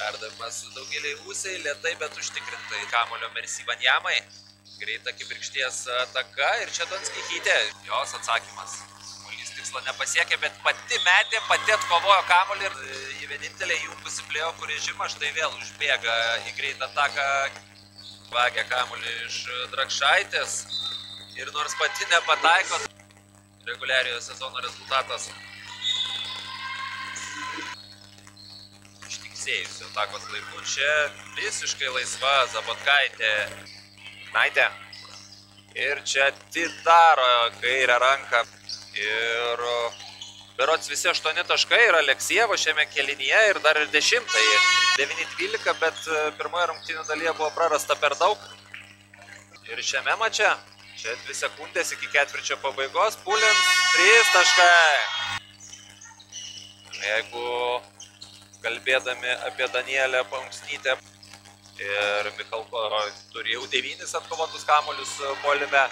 Perdavimas Daugėliai Ūsiai, lėtai, bet užtikrintai. Kamulio Mercy Vanjamai. Greita kibirkšties ataka ir čia Donskį Hytė. Jos atsakymas. Kamuolys tikslo nepasiekė, bet pati metė, pati atkovojo kamuolį ir į vienintelį įjungusi play-offų režimą. Štai vėl užbėga į greitą ataką. Vagia kamuolį iš Drakšaitės. Ir nors pati nepataiko, reguliariojo sezono rezultatas. Ištiksėjusių atakos laikų. Čia visiškai laisva Zabotkaitė. Naitė. Ir čia atidaro kairę ranką. Ir berods visi 8 taškai yra Aleksievo šiame kėlinyje ir dar ir 10. 9-12, bet pirmoje rungtynių dalyje buvo prarasta per daug. Ir šiame mače, čia 2 sekundės iki ketvirčio pabaigos, Pulins 3 taškai. Jeigu kalbėdami apie Danielę Paunksnytę ir Michalko turi jau 9 atkovotus kamuolius puolime,